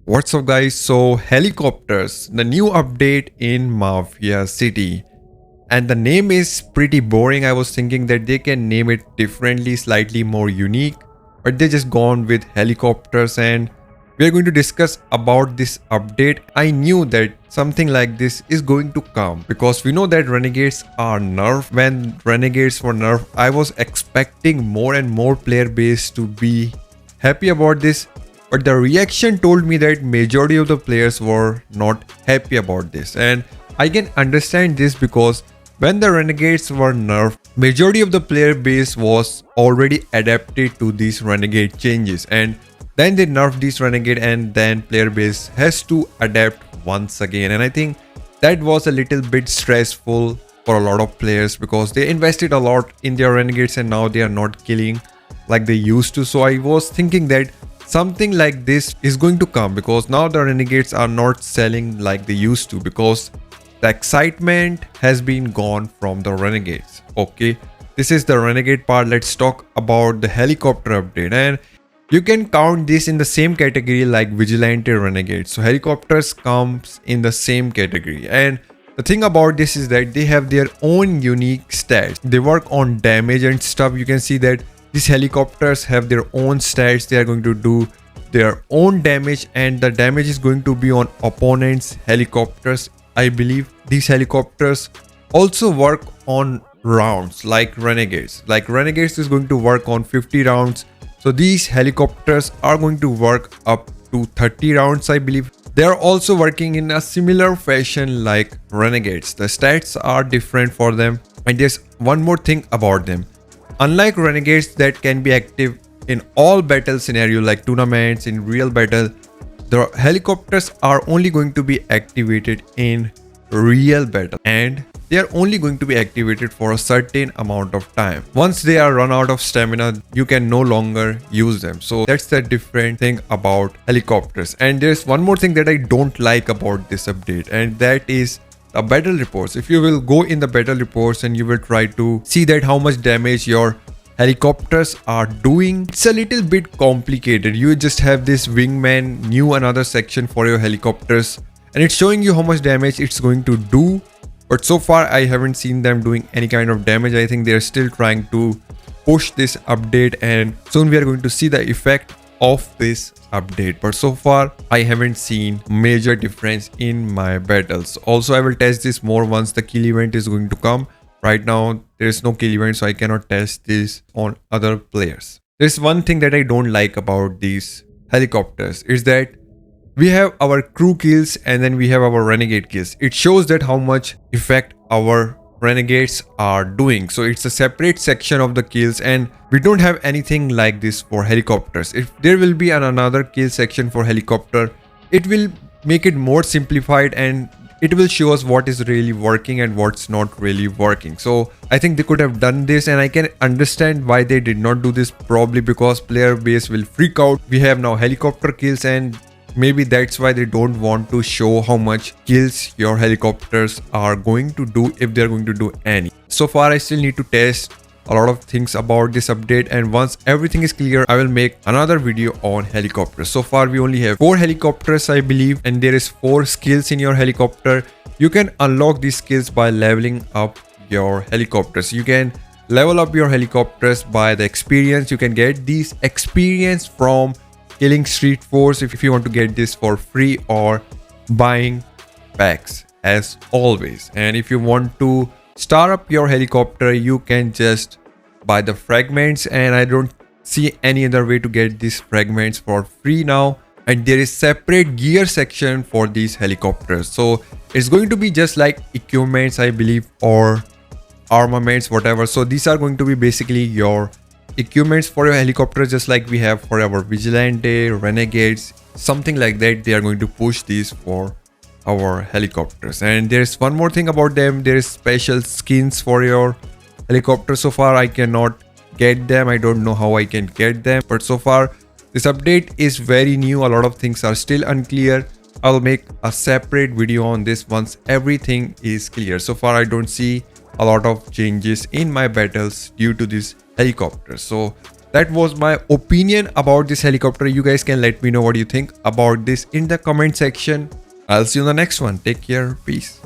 What's up guys? So helicopters, the new update in Mafia City. And the name is pretty boring. I was thinking that they can name it differently, slightly more unique. But they just gone with helicopters and we are going to discuss about this update. I knew that something like this is going to come because we know that renegades are nerfed. When renegades were nerfed, I was expecting more and more player base to be happy about this. But the reaction told me that majority of the players were not happy about this, and I can understand this because when the renegades were nerfed, majority of the player base was already adapted to these renegade changes, and then they nerfed this renegade and then player base has to adapt once again. And I think that was a little bit stressful for a lot of players because they invested a lot in their renegades and now they are not killing like they used to. So I was thinking that something like this is going to come because now the renegades are not selling like they used to because the excitement has been gone from the renegades. Okay, this is the renegade part. Let's talk about the helicopter update, and you can count this in the same category like vigilante renegades. So helicopters comes in the same category, and the thing about this is that they have their own unique stats. They work on damage and stuff. You can see that these helicopters have their own stats. They are going to do their own damage and the damage is going to be on opponents' helicopters. I believe these helicopters also work on rounds like renegades. Like renegades is going to work on 50 rounds. So these helicopters are going to work up to 30 rounds, I believe. They are also working in a similar fashion like renegades. The stats are different for them. And there's one more thing about them. Unlike renegades that can be active in all battle scenario like tournaments, in real battle, the helicopters are only going to be activated in real battle and they are only going to be activated for a certain amount of time. Once they are run out of stamina, you can no longer use them. So that's the different thing about helicopters. And there's one more thing that I don't like about this update, and that is the battle reports. If you will go in the battle reports and you will try to see that how much damage your helicopters are doing, it's a little bit complicated. You just have this wingman, new another section for your helicopters, and it's showing you how much damage it's going to do. But so far I haven't seen them doing any kind of damage. I think they're still trying to push this update and soon we are going to see the effect of this update. But so far I haven't seen major difference in my battles. Also, I will test this more once the kill event is going to come. Right now there is no kill event, so I cannot test this on other players. There's one thing that I don't like about these helicopters is that we have our crew kills and then we have our renegade kills. It shows that how much effect our renegades are doing. So it's a separate section of the kills and we don't have anything like this for helicopters. If there will be another kill section for helicopter, it will make it more simplified and it will show us what is really working and what's not really working. So I think they could have done this, and I can understand why they did not do this, probably because player base will freak out. We have now helicopter kills and maybe that's why they don't want to show how much kills your helicopters are going to do, if they're going to do any. So far I still need to test a lot of things about this update, and once everything is clear I will make another video on helicopters. So far we only have 4 helicopters I believe, and there is 4 skills in your helicopter. You can unlock these skills by leveling up your helicopters. You can level up your helicopters by the experience. You can get these experience from killing Street Force if you want to get this for free, or buying packs as always. And if you want to star up your helicopter, you can just buy the fragments, and I don't see any other way to get these fragments for free now. And there is separate gear section for these helicopters, so it's going to be just like equipments I believe, or armaments, whatever. So these are going to be basically your equipments for your helicopters, just like we have for our vigilante, renegades, something like that. They are going to push these for our helicopters. And there's one more thing about them. There is special skins for your helicopter. So far I cannot get them. I don't know how I can get them, but so far this update is very new. A lot of things are still unclear. I'll make a separate video on this once everything is clear. So far I don't see a lot of changes in my battles due to this helicopter. So that was my opinion about this helicopter. You guys can let me know what you think about this in the comment section. I'll see you in the next one. Take care. Peace.